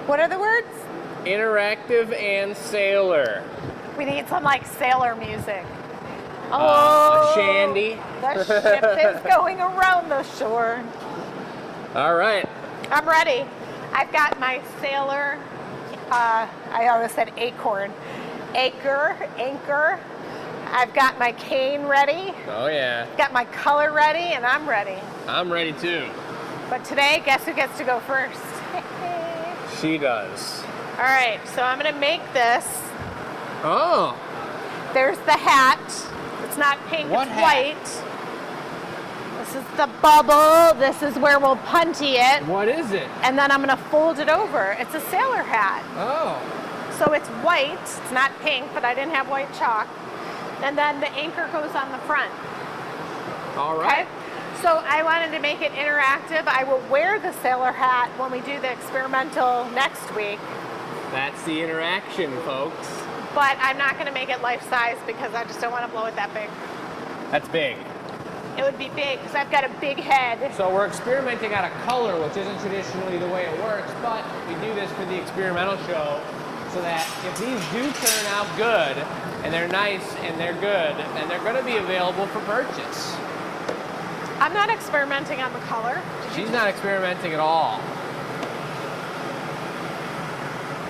What are the words? Interactive and sailor. We need some like sailor music. A shandy. The ship is going around the shore. All right. I'm ready. I've got my sailor, I always said acorn, anchor. I've got my cane ready. Oh yeah. Got my color ready, and I'm ready. I'm ready too. But today, guess who gets to go first? She does. All right, so I'm gonna make this. Oh. There's the hat. It's not pink, What it's hat? white. This is the bubble. This is where we'll punty it. What is it? And then I'm gonna fold it over. It's a sailor hat. Oh. So it's white, it's not pink, but I didn't have white chalk. And then the anchor goes on the front. All right. Okay? So I wanted to make it interactive. I will wear the sailor hat when we do the experimental next week, That's the interaction, folks. but I'm not gonna make it life size because I just don't wanna blow it that big. That's big. It would be big because I've got a big head. So we're experimenting on a color, which isn't traditionally the way it works, but we do this for the experimental show so that if these do turn out good, and they're nice and they're good, then they're gonna be available for purchase. I'm not experimenting on the color. She's not experimenting at all.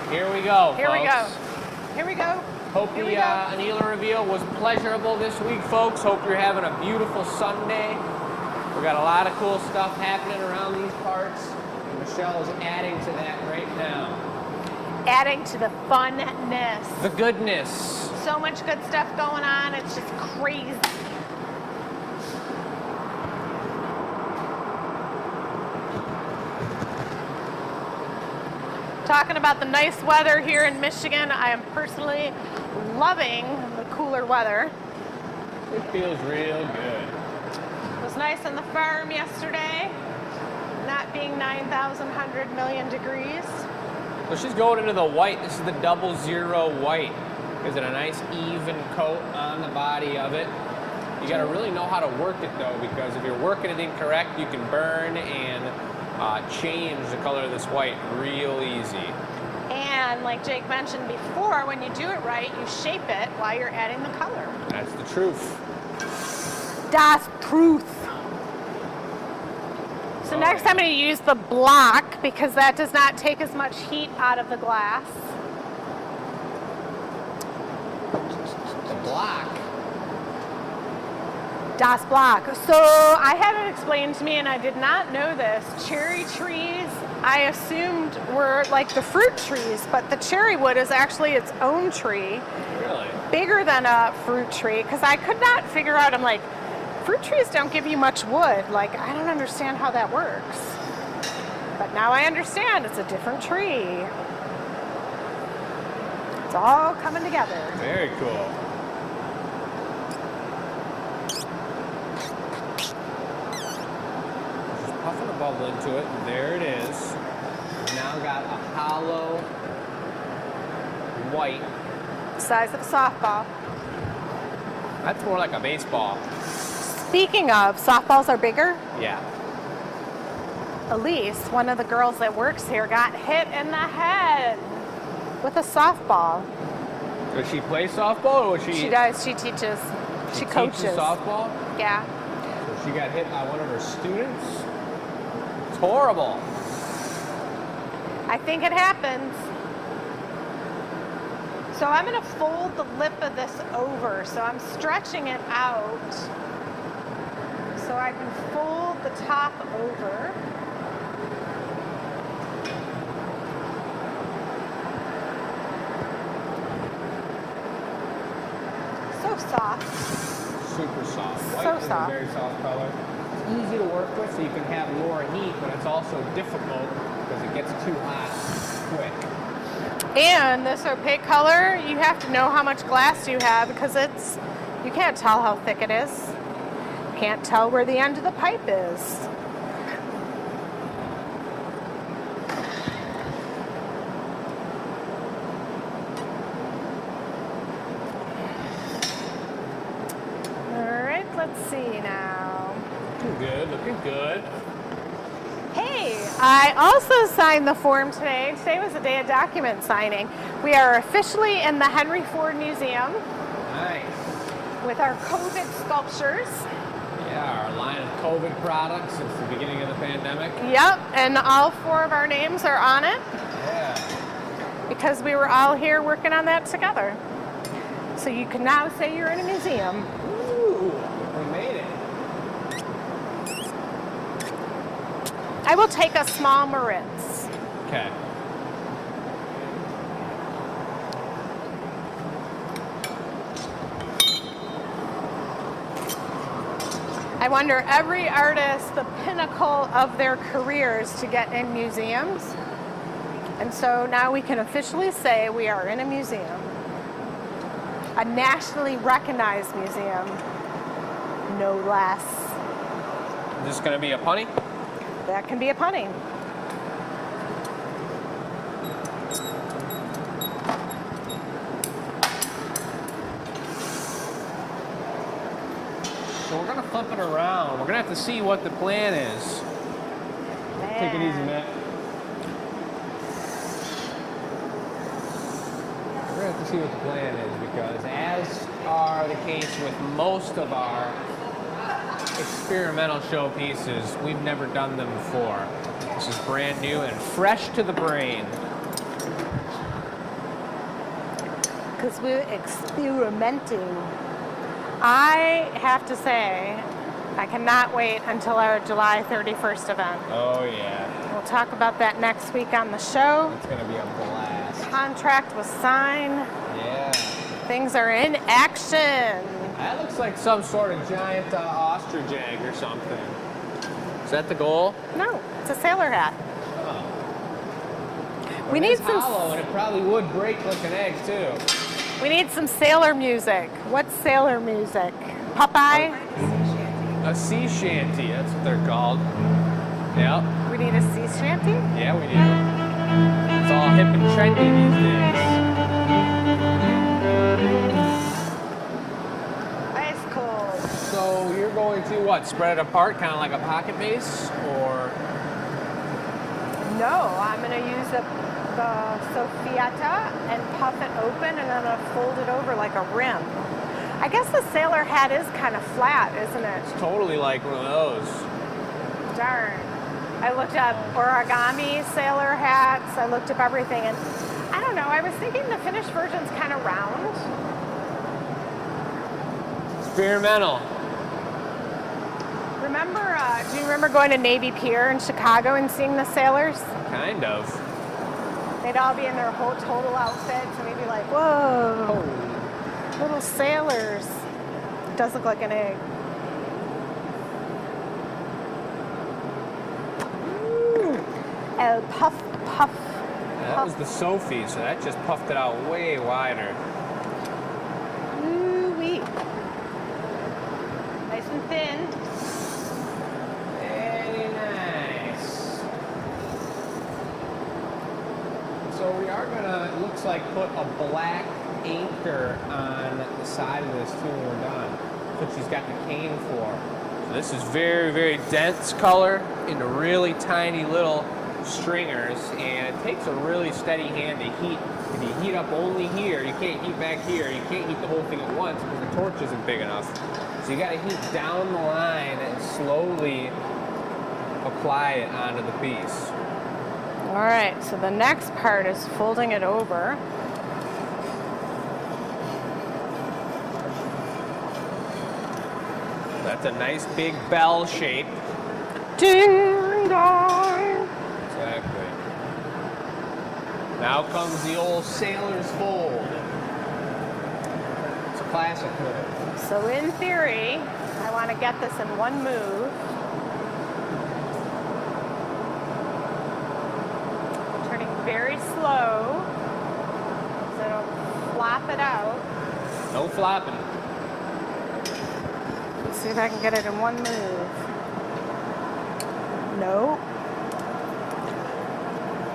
Here we go, Here we go. folks. Here we go. Hope Here the we go. Anila reveal was pleasurable this week, folks. Hope you're having a beautiful Sunday. We got a lot of cool stuff happening around these parts, and Michelle is adding to that right now. Adding to the funness. The goodness. So much good stuff going on. It's just crazy. Talking about the nice weather here in Michigan, I am personally loving the cooler weather. It feels real good. It was nice on the farm yesterday, not being 9,100 million degrees. So she's going into the white. This is the 00 white. Gives it a nice even coat on the body of it. You gotta really know how to work it though, because if you're working it incorrect, you can burn and change the color of this white real easy. And like Jake mentioned before, when you do it right, you shape it while you're adding the color. That's the truth. Das truth. So Oh, next yeah. I'm going to use the block because that does not take as much heat out of the glass. The block. Das Block. So I had it explained to me, and I did not know this. Cherry trees, I assumed were like the fruit trees, but the cherry wood is actually its own tree, Really? bigger than a fruit tree, because I could not figure out, I'm like, fruit trees don't give you much wood. Like, I don't understand how that works. But now I understand, it's a different tree. It's all coming together. Very cool. Just puffing a bubble into it. There it is. Now got a hollow white. Size of a softball. That's more like a baseball. Speaking of, softballs are bigger. Yeah. Elise, one of the girls that works here, got hit in the head with a softball. Does she play softball or was she? She does. She teaches. She coaches. Teaches softball. Yeah. So she got hit by one of her students. It's horrible. I think it happens. So I'm going to fold the lip of this over. So I'm stretching it out so I can fold the top over. So soft. Super soft. White So is soft. a very soft color. It's easy to work with, so you can have more heat, but it's also difficult because it gets too hot quick. And this opaque color, you have to know how much glass you have because you can't tell how thick it is. You can't tell where the end of the pipe is. All right, let's see now. Looking good, looking good. Hey, Hey, I also signed the form today. Today was a day of document signing. We are officially in the Henry Ford Museum Nice. with our COVID sculptures. Yeah, our line of COVID products since the beginning of the pandemic. Yep, and all 4 of our names are on it Yeah. because we were all here working on that together. So you can now say you're in a museum. Ooh, we made it. I will take a small Moritz. Okay. I wonder, every artist, the pinnacle of their careers to get in museums. And so now we can officially say we are in a museum. A nationally recognized museum, no less. Is this going to be a punny? That can be a punny. So we're going to flip it around. We're going to have to see what the plan is. Take it easy, Matt. We're going to have to see what the plan is because as are the case with most of our experimental showpieces, we've never done them before. This is brand new and fresh to the brain. Because we're experimenting. I have to say, I cannot wait until our July 31st event. Oh yeah, We'll talk about that next week on the show. it's going to be a blast. Contract was signed. Yeah. Things are in action. That looks like some sort of giant ostrich egg or something. Is that the goal? No, it's a sailor hat. Oh. We It need is some. hollow, and it probably would break like an egg too. We need some sailor music. What's sailor music? Popeye? A sea shanty, that's what they're called. Yep. We need a sea shanty? Yeah, we do. It's all hip and trendy these days. Ice cold. So you're going to what? Spread it apart, kind of like a pocket base, or? No, I'm going to use the Sophietta and puff it open, and then I'm going to fold it over like a rim. I guess the sailor hat is kind of flat, isn't it? It's totally like one of those. Darn. I looked up origami sailor hats. I looked up everything, and I don't know. I was thinking the finished version's kind of round. Experimental. Remember, do you remember going to Navy Pier in Chicago and seeing the sailors? Kind of. They'd all be in their whole total outfits, and we'd be like, whoa, little sailors. It does look like an egg. Puff, puff, That was the Sophie, so that just puffed it out way wider. Ooh-wee. Nice and thin. Very nice. So we are gonna, it looks like, put a black anchor on the side of this too when we're done. That's what she's got the cane for. So this is very, very dense color into really tiny little stringers, and it takes a really steady hand to heat. If you heat up only here, you can't heat back here, you can't heat the whole thing at once because the torch isn't big enough. So you gotta heat down the line and slowly apply it onto the piece. All right, so the next part is folding it over. That's a nice big bell shape. Ding dong. Exactly. Now comes the old sailor's fold. It's a classic move. So in theory, I want to get this in one move. Turning very slow, so it'll flop it out. No flopping. Let's see if I can get it in one move. No.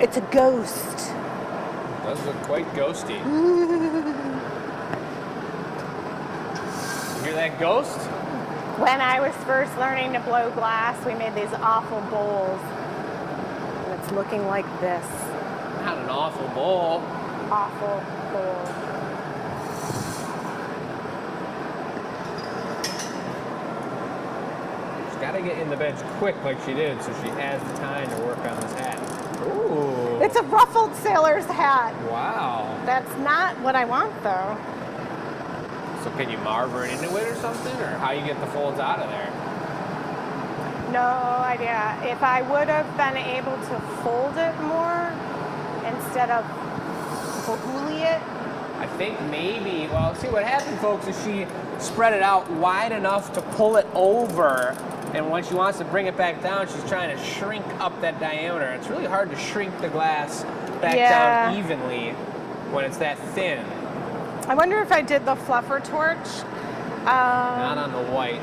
It's a ghost. Does look quite ghosty. You hear that ghost? When I was first learning to blow glass, we made these awful bowls. looking like this. Not an awful bowl. Awful bowl. She's got to get in the bench quick like she did so she has the time to work on this hat. Ooh. It's a ruffled sailor's hat. Wow. That's not what I want, though. So can you marver it into it or something? Or how you get the folds out of there? No idea. If I would have been able to fold it more instead of bahuli it. I think maybe, well, see what happened, folks, is she spread it out wide enough to pull it over, and when she wants to bring it back down, she's trying to shrink up that diameter. It's really hard to shrink the glass back down evenly when it's that thin. I wonder if I did the fluffer torch. Not on the white.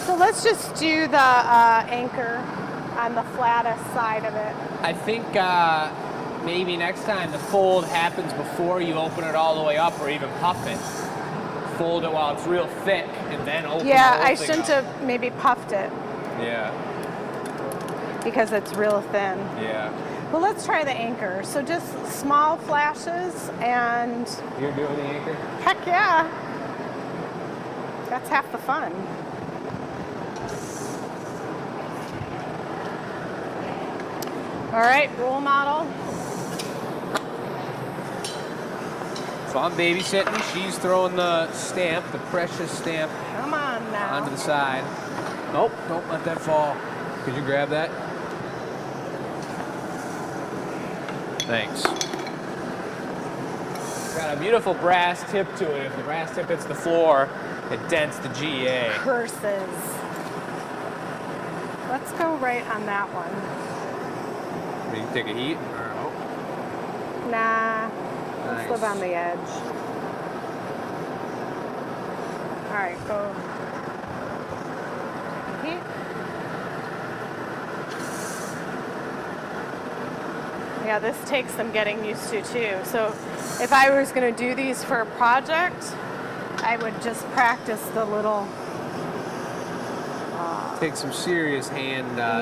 So let's just do the anchor on the flattest side of it. I think maybe next time the fold happens before you open it all the way up or even puff it. Fold it while it's real thick and then open it. Yeah, I shouldn't have maybe puffed it. Yeah. Because it's real thin. Yeah. Well, let's try the anchor. So just small flashes and... You're doing the anchor? Heck yeah. That's half the fun. All right, role model. So I'm babysitting. She's throwing the stamp, the precious stamp, Come on now. onto the side. Nope, don't let that fall. Could you grab that? Thanks. Got a beautiful brass tip to it. If the brass tip hits the floor, it dents the GA. Curses. Let's go right on that one. You can take a heat. Or, oh. Nah, let's live Nice. on the edge. All right, go. Heat. Yeah, this takes some getting used to too. So if I was going to do these for a project, I would just practice the little... Take some serious hand yeah,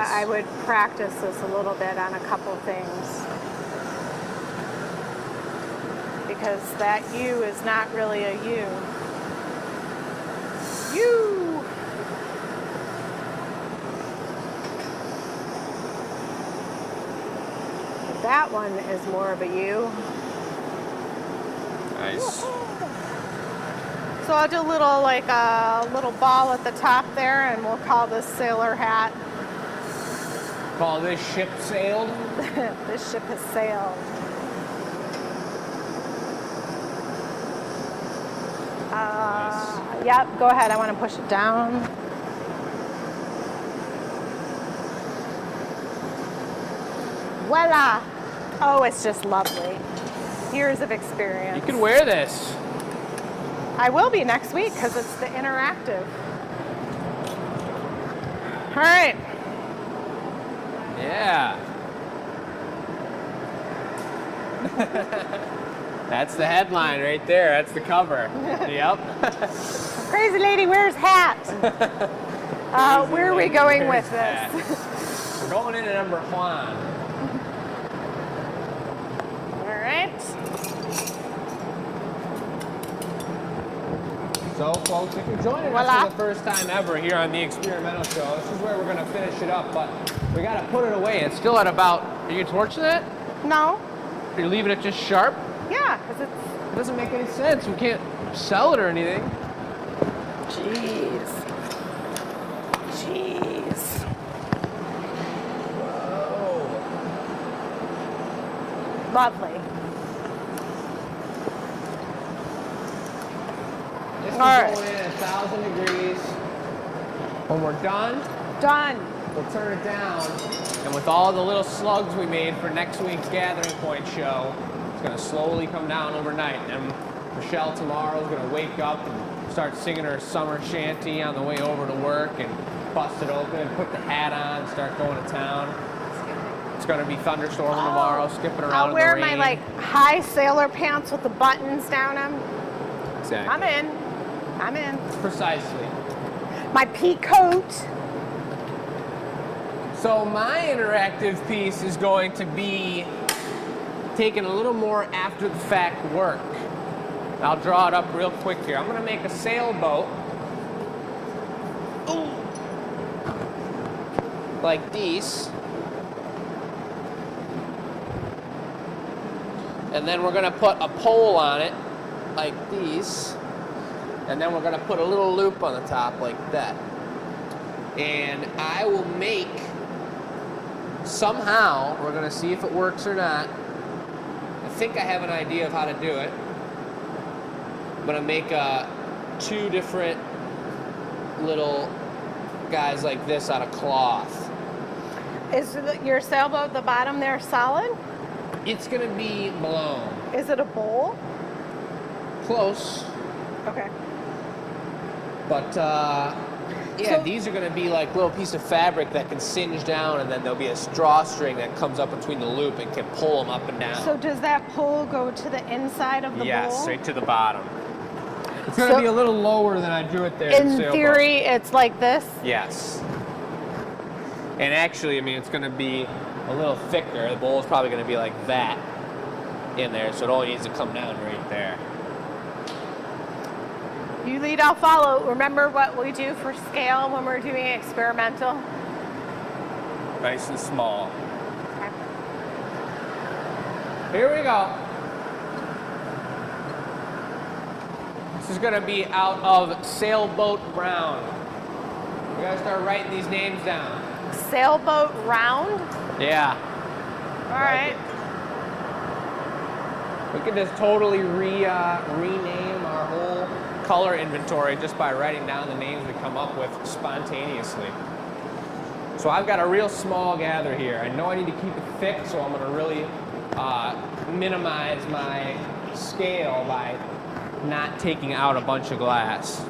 steadiness. I would practice this a little bit on a couple things. Because that U is not really a U. U! That one is more of a U. Nice. So I'll do a little, like a little ball at the top there, and we'll call this sailor hat. Call this ship sailed. This ship has sailed. Nice. Yep, go ahead. I want to push it down. Voila! Oh, it's just lovely. Years of experience. You can wear this. I will be next week because it's the interactive. All right. Yeah. That's the headline right there. That's the cover. Yep. Crazy lady wears hat. Where are we going with Hat. this? We're going into number one. All right. So, folks, if you're joining Voila. us for the first time ever here on the Experimental Show, this is where we're going to finish it up, but we got to put it away. It's still at about, are you torching that? No. You're leaving it just sharp? Yeah, because it's... It doesn't make any sense. We can't sell it or anything. Jeez. Jeez. Whoa. Lovely. This is All right. going in at 1,000 degrees. When we're done, Done. we'll turn it down. And with all the little slugs we made for next week's Gathering Point show, it's going to slowly come down overnight. And Michelle tomorrow is going to wake up and start singing her summer shanty on the way over to work and bust it open and put the hat on and start going to town. It's going to be thunderstorming tomorrow, skipping around I'll wear in the my rain. like high sailor pants with the buttons down them. Exactly. I'm in. I'm in. Precisely. My pea coat. So my interactive piece is going to be taking a little more after the fact work. I'll draw it up real quick here. I'm gonna make a sailboat. Ooh. Like these. And then we're gonna put a pole on it, like these. And then we're gonna put a little loop on the top like that. And I will make, somehow, we're gonna see if it works or not. I think I have an idea of how to do it. I'm gonna make two different little guys like this out of cloth. Is your sailboat, the bottom there, solid? It's gonna be blown. Is it a bowl? Close. Okay. But yeah, So- these are gonna be like little piece of fabric that can singe down, and then there'll be a drawstring that comes up between the loop and can pull them up and down. So does that pole go to the inside of the Yes, bowl? straight to the bottom. It's gonna So- be a little lower than I drew it there. In sailboat. theory, it's like this? Yes. And actually, I mean, it's going to be a little thicker. The bowl is probably going to be like that in there, so it only needs to come down right there. You lead, I'll follow. Remember what we do for scale when we're doing experimental? Nice and small. Okay. Here we go. This is going to be out of Sailboat Brown. We got to start writing these names down. Sailboat round? Yeah. All right. We can just totally rename our whole color inventory just by writing down the names we come up with spontaneously. So I've got a real small gather here. I know I need to keep it thick, so I'm going to really minimize my scale by not taking out a bunch of glass.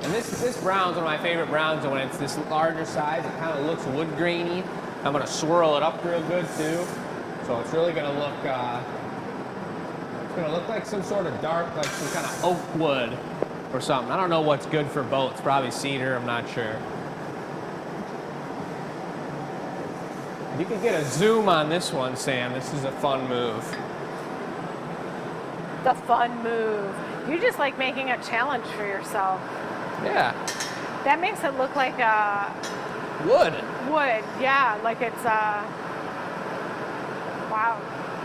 And this brown's one of my favorite browns, and when it's this larger size, it kind of looks wood grainy. I'm going to swirl it up real good too. So it's really going to look, it's going to look like some sort of dark, like some kind of oak wood or something. I don't know what's good for boats, probably cedar, I'm not sure. You could get a zoom on this one, Sam. This is a fun move. The fun move. You just like making a challenge for yourself. Yeah. That makes it look like Wood. wood. Yeah, like it's wow,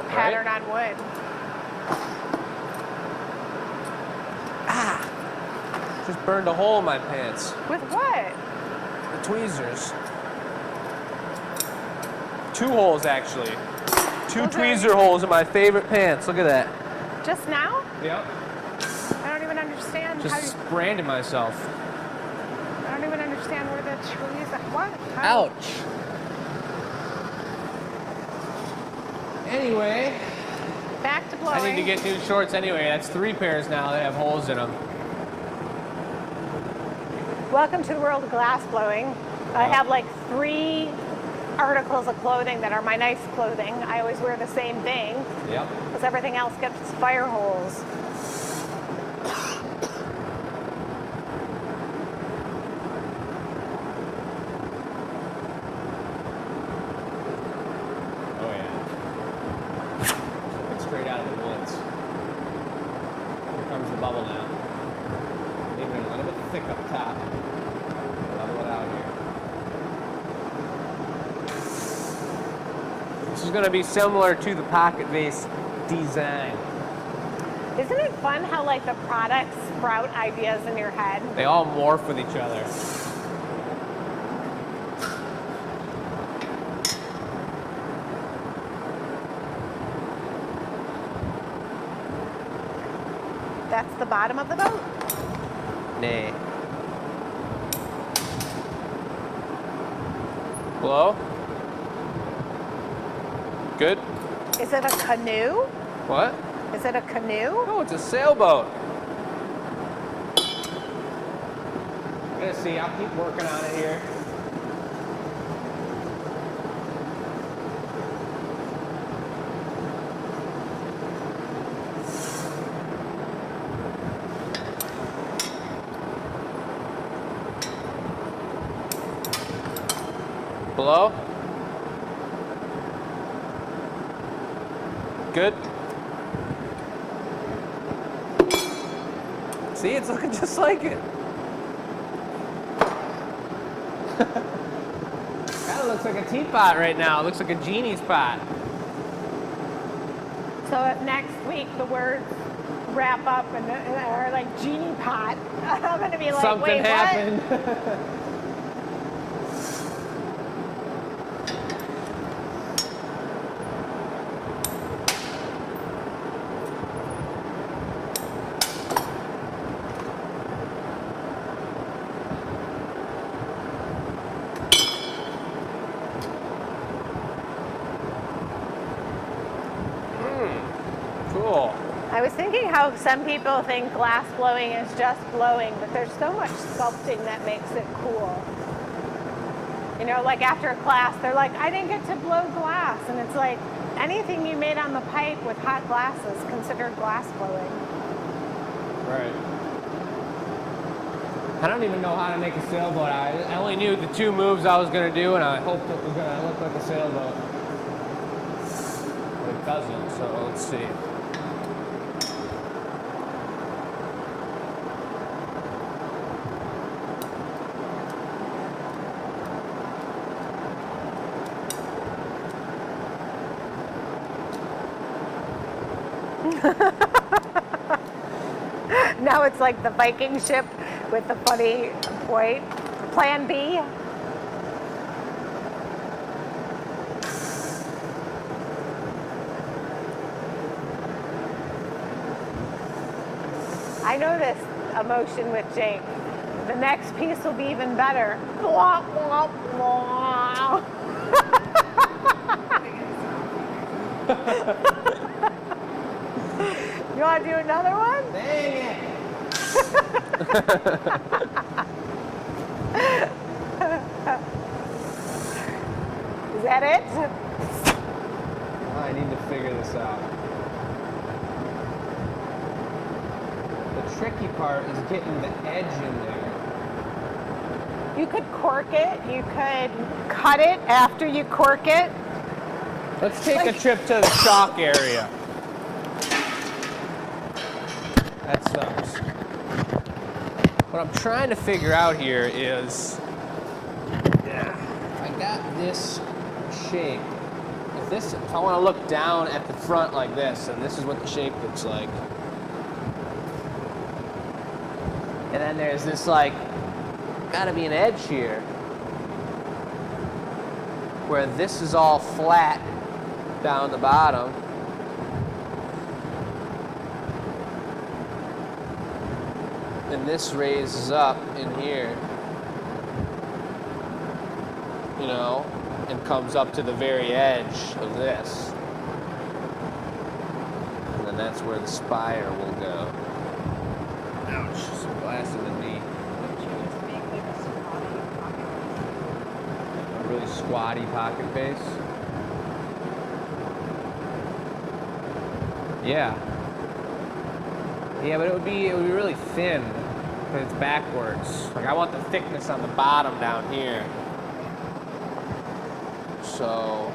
pattern on wood. Just burned a hole in my pants. With what? The tweezers. 2 holes, actually. 2 Those are- tweezer holes in my favorite pants. Look at that. Just now? Yep. I don't even understand how you, Just branded myself. I don't even understand where the trees are. What? How? Ouch. Anyway, Back to blowing. I need to get new shorts anyway. That's 3 pairs now that have holes in them. Welcome to the world of glass blowing. I have like 3 articles of clothing that are my nice clothing. I always wear the same thing Yep. because everything else gets fire holes. Oh yeah. Looking straight out of the woods. Here comes the bubble now. Leaving it a little bit thick up top. Level it out here. This is going to be similar to the pocket vase design. Isn't it fun how like the products sprout ideas in your head? They all morph with each other. That's the bottom of the boat? Nay. Hello? Good? Is it a canoe? What? Is it a canoe? Oh, it's a sailboat. I'm gonna see, I'll keep working on it here. below. Good. See, it's looking just like it. Kind of looks like a teapot right now. It looks like a genie's pot. So if next week the words wrap up and are like genie pot, I'm gonna be like, Something wait, happened. Cool. I was thinking how some people think glass blowing is just blowing, but there's so much sculpting that makes it cool. You know, like after a class, they're like, I didn't get to blow glass. And it's like, anything you made on the pipe with hot glass is considered glass blowing. Right. I don't even know how to make a sailboat. I only knew the 2 moves I was going to do, and I hoped it was going to look like a sailboat. But it doesn't, so let's see. Now it's like the Viking ship with the funny point. Plan B. I know this emotion with Jake. The next piece will be even better. Wah, wah, wah. You want to do another one? Dang it! Is that it? I need to figure this out. The tricky part is getting the edge in there. You could cork it. You could cut it after you cork it. Let's take a trip to the chalk area. That sucks. What I'm trying to figure out here is, I got this shape. If I want to look down at the front like this, and this is what the shape looks like. And then there's this like, gotta be an edge here, where this is all flat down the bottom. And this raises up in here, you know, and comes up to the very edge of this. And then that's where the spire will go. Ouch, some glass in the knee. A really squatty pocket face. Yeah. Yeah, but it would be really thin because it's backwards. Like I want the thickness on the bottom down here. So.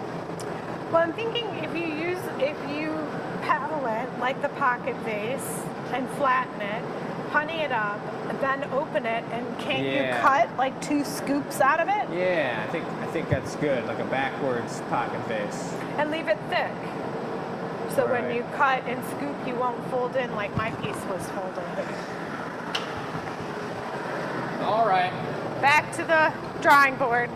Well, I'm thinking if you paddle it like the pocket vase and flatten it, honey it up, then open it, and can't you cut like 2 scoops out of it? Yeah, I think that's good, like a backwards pocket vase. And leave it thick. So when you cut and scoop, you won't fold in like my piece was folded. All right. Back to the drawing board.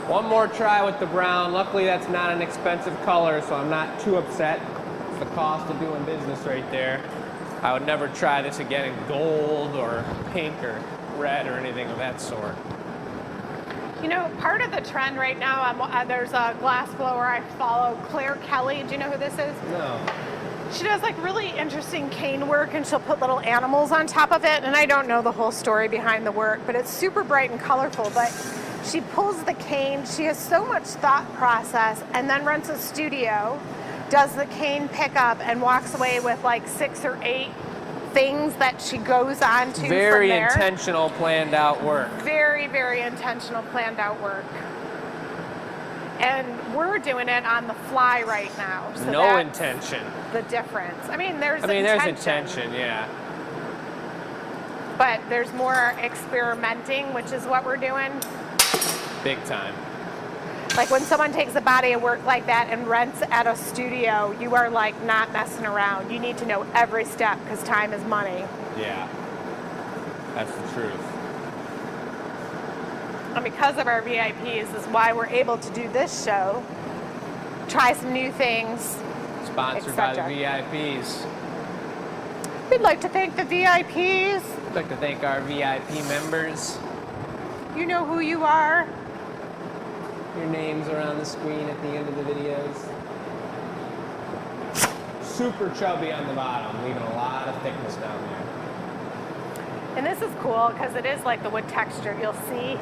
One more try with the brown. Luckily, that's not an expensive color, so I'm not too upset. It's the cost of doing business right there. I would never try this again in gold or pink or red or anything of that sort. You know, part of the trend right now, there's a glass blower I follow, Claire Kelly. Do you know who this is? No. She does like really interesting cane work, and she'll put little animals on top of it. And I don't know the whole story behind the work, but it's super bright and colorful. But she pulls the cane. She has so much thought process, and then rents a studio, does the cane pickup, and walks away with like 6 or 8 things that she goes on to Very from there. intentional, planned out work. Very, very intentional, planned out work. And we're doing it on the fly right now. So No that's intention. the difference. I mean, there's There's intention, yeah. But there's more experimenting, which is what we're doing. Big time. Like when someone takes a body of work like that and rents at a studio, you are like not messing around. You need to know every step because time is money. Yeah. That's the truth. And because of our VIPs is why we're able to do this show, try some new things. Sponsored by the etc. VIPs. We'd like to thank the VIPs. I'd like to thank our VIP members. You know who you are. Your names are on the screen at the end of the videos. Super chubby on the bottom, leaving a lot of thickness down there. And this is cool because it is like the wood texture. You'll see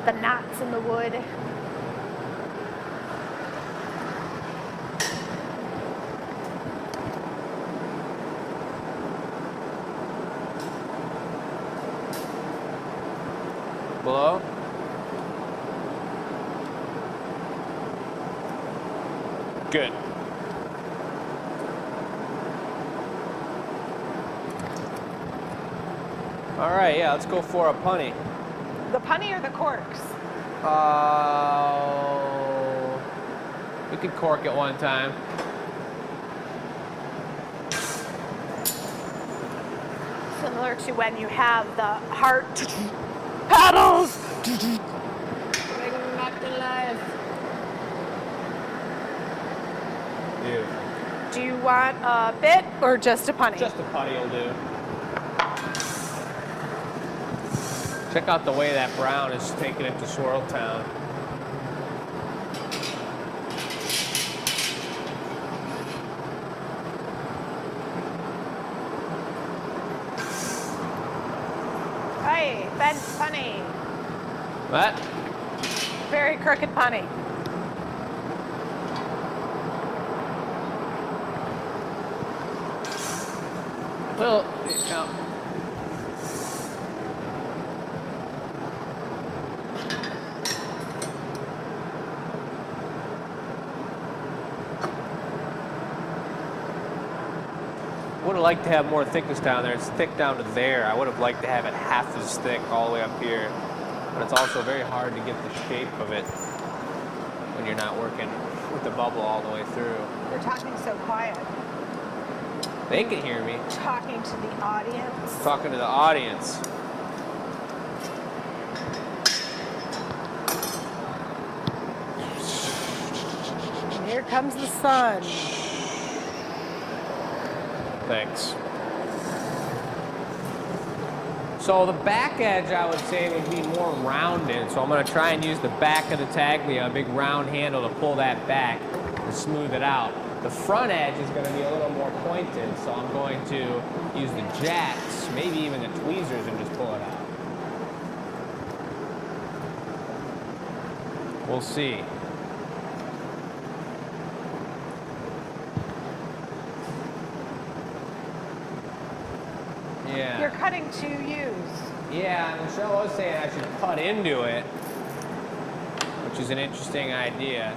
the knots in the wood. Below? Good. All right, yeah, let's go for a punny. The punny or the corks? We could cork it one time. Similar to when you have the heart paddles. Make 'em not alive. Beautiful. Do you want a bit or just a punny? Just a putty will do. Check out the way that brown is taking it to Swirl Town. Hey, bent punny. What? Very crooked punny. Well, would have liked to have more thickness down there. It's thick down to there. I would have liked to have it half as thick all the way up here. But it's also very hard to get the shape of it when you're not working with the bubble all the way through. You're talking so quiet. They can hear me. Talking to the audience. Talking to the audience. And here comes the sun. Thanks. So the back edge, I would say, would be more rounded. So I'm going to try and use the back of the Taglia, a big round handle, to pull that back and smooth it out. The front edge is going to be a little more pointed, so I'm going to use the jacks, maybe even the tweezers, and just pull it out. We'll see. Yeah. You're cutting to use. Yeah, Michelle was saying I should cut into it, which is an interesting idea.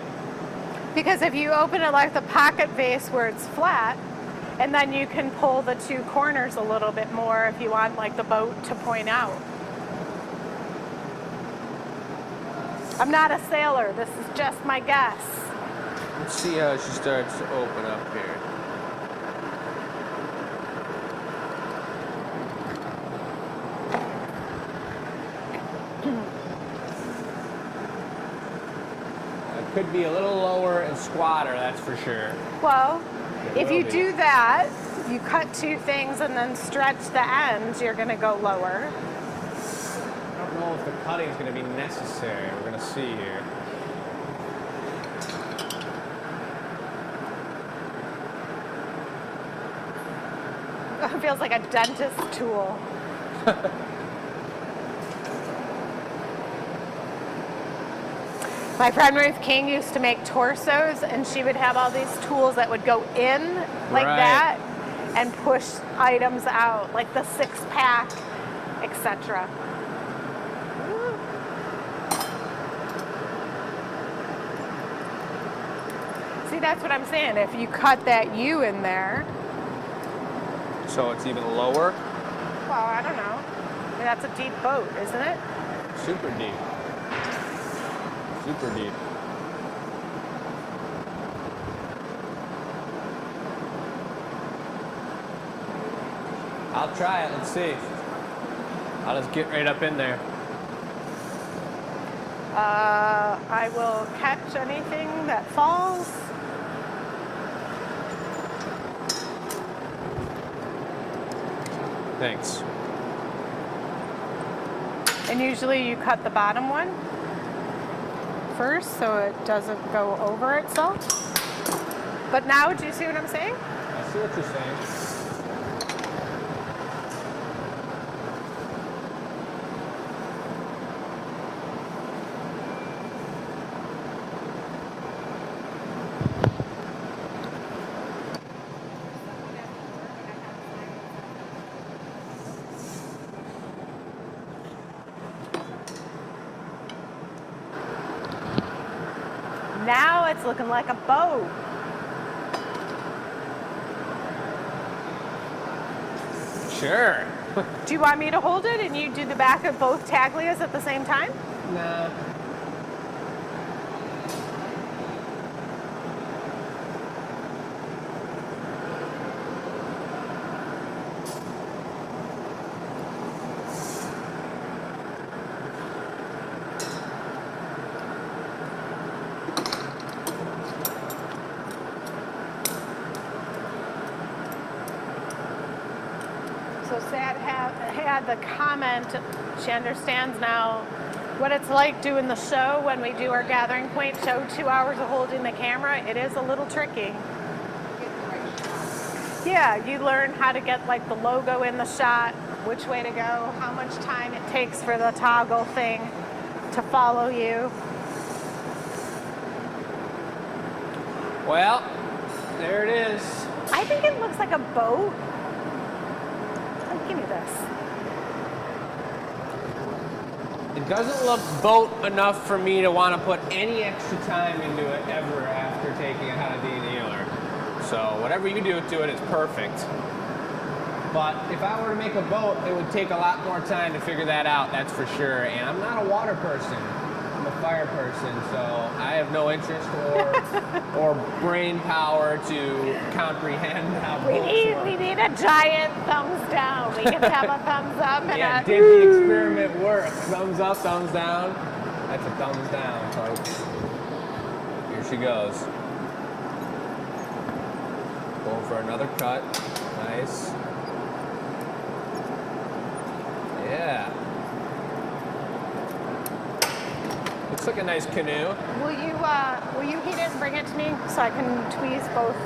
Because if you open it like the pocket vase where it's flat, and then you can pull the two corners a little bit more if you want like the boat to point out. I'm not a sailor, this is just my guess. Let's see how she starts to open up here. Could be a little lower and squatter, that's for sure. Well, if you be. do that, you cut two things and then stretch the ends, you're gonna go lower. I don't know if the cutting is going to be necessary. We're going to see here. It feels like a dentist tool. My friend Ruth King used to make torsos, and she would have all these tools that would go in like Right. that. and push items out, like the 6-pack, etc. See, that's what I'm saying. If you cut that U in there, So it's even lower? well, I don't know. I mean, that's a deep boat, isn't it? Super deep. Super deep. I'll try it. Let's see. I'll just get right up in there. I will catch anything that falls. Thanks. And usually you cut the bottom one first so it doesn't go over itself. But now, do you see what I'm saying? I see what you're saying. Now it's looking like a boat. Sure. Do you want me to hold it and you do the back of both taglias at the same time? Nah. So Sad had the comment, she understands now what it's like doing the show when we do our Gathering Point show, 2 hours of holding the camera. It is a little tricky. Yeah, you learn how to get like the logo in the shot, which way to go, how much time it takes for the toggle thing to follow you. Well, there it is. I think it looks like a boat. Give me this. It doesn't look boat enough for me to want to put any extra time into it ever after taking it out of the annealer. So whatever you do to it, it's perfect. But if I were to make a boat, it would take a lot more time to figure that out, that's for sure. And I'm not a water person. I'm a fire person, so I have no interest or brain power to comprehend how boats work. We need a giant thumbs down. We can have a thumbs up and Yeah, a did the experiment work? Thumbs up, thumbs down. That's a thumbs down, folks. Here she goes. Going for another cut. Nice. Yeah. Looks like a nice canoe. Will you heat it and bring it to me so I can tweeze both?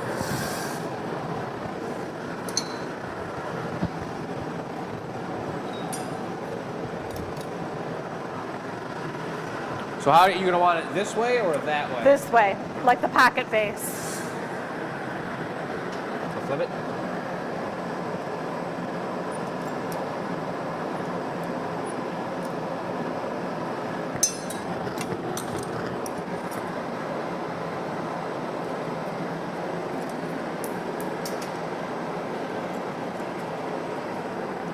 So how are you gonna want it, this way or that way? This way, like the pocket face. So flip it.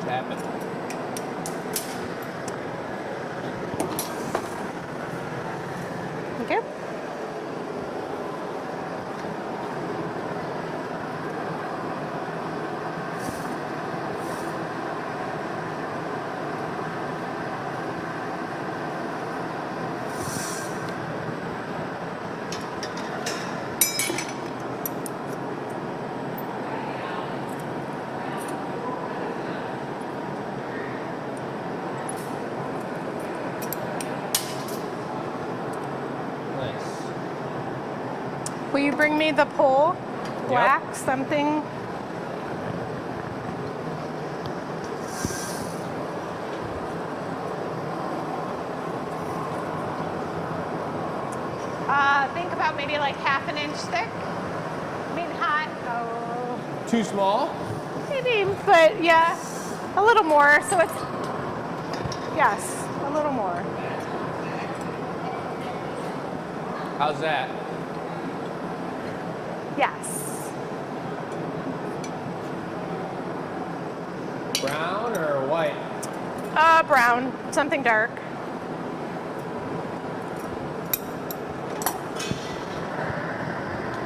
Happened. Okay. Will you bring me the pole? Black, something? Think about maybe like 1/2 inch thick. I mean hot. Oh. Too small? seam, but yeah, a little more. So it's, yes, a little more. How's that? Yes. Brown or white? Brown, something dark.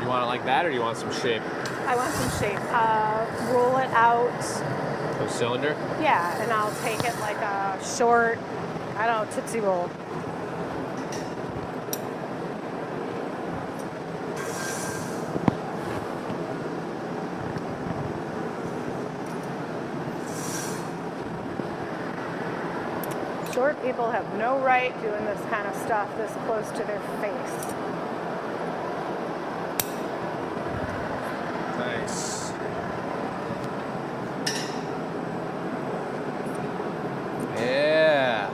You want it like that, or do you want some shape? I want some shape. Roll it out. So cylinder? Yeah, and I'll take it like a short, I don't know, Tootsie Roll. Short people have no right doing this kind of stuff this close to their face. Nice. Yeah.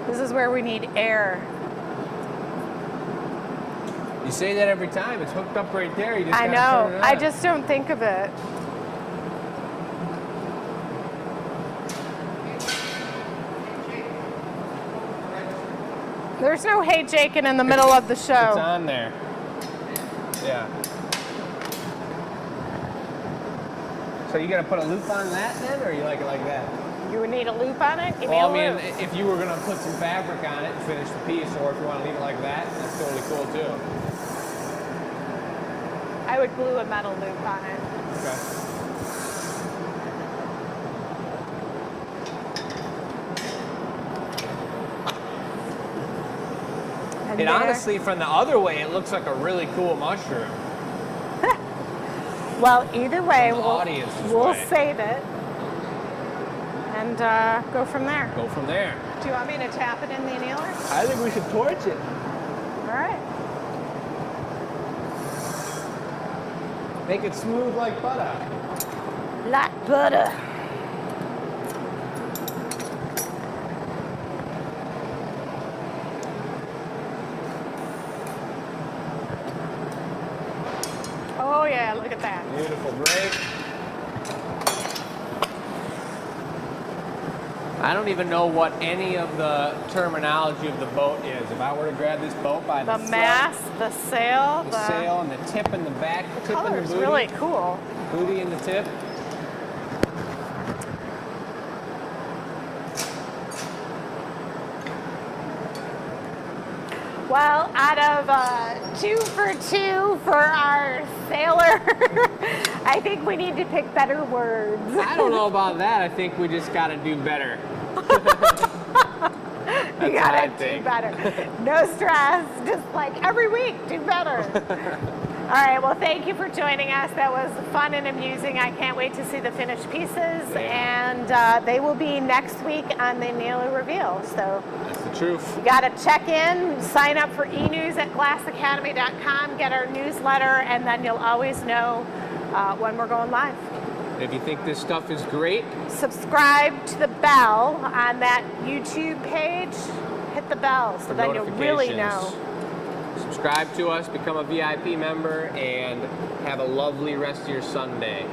This is where we need air. You say that every time. It's hooked up right there. You just I gotta turn know. it I on. just don't think of it. There's no hey Jakin in the middle of the It's show. on there. Yeah. So you gotta put a loop on that then, or you like it like that? You would need a loop on it? Give Well, I me a mean, loop. if you were gonna put some fabric on it and finish the piece, or if you want to leave it like that, that's totally cool too. I would glue a metal loop on it. Okay. And It there- honestly, from the other way, it looks like a really cool mushroom. Well, either way, From the audience's we'll way. save it and go from there. Go from there. Do you want me to tap it in the annealer? I think we should torch it. All right. Make it smooth like butter. Like butter. Oh yeah, look at that. Beautiful break. I don't even know what any of the terminology of the boat is. If I were to grab this boat by the The front, mast, the sail, the sail, and the tip in the back, the tip in the color's booty, really cool. booty and the tip. Well, out of 2 for 2 for our sailor, I think we need to pick better words. I don't know about that. I think we just got to do better. You what I gotta do think. better. No stress, just like every week, do better. All right, well, thank you for joining us. That was fun and amusing. I can't wait to see the finished pieces, and they will be next week on the Nailer Reveal. So That's the truth. you gotta check in, sign up for e-news at glassacademy.com, get our newsletter, and then you'll always know when we're going live. If you think this stuff is great, Subscribe to the bell on that YouTube page. Hit the bell so for then you'll really notifications. know. Subscribe to us, become a VIP member, and have a lovely rest of your Sunday.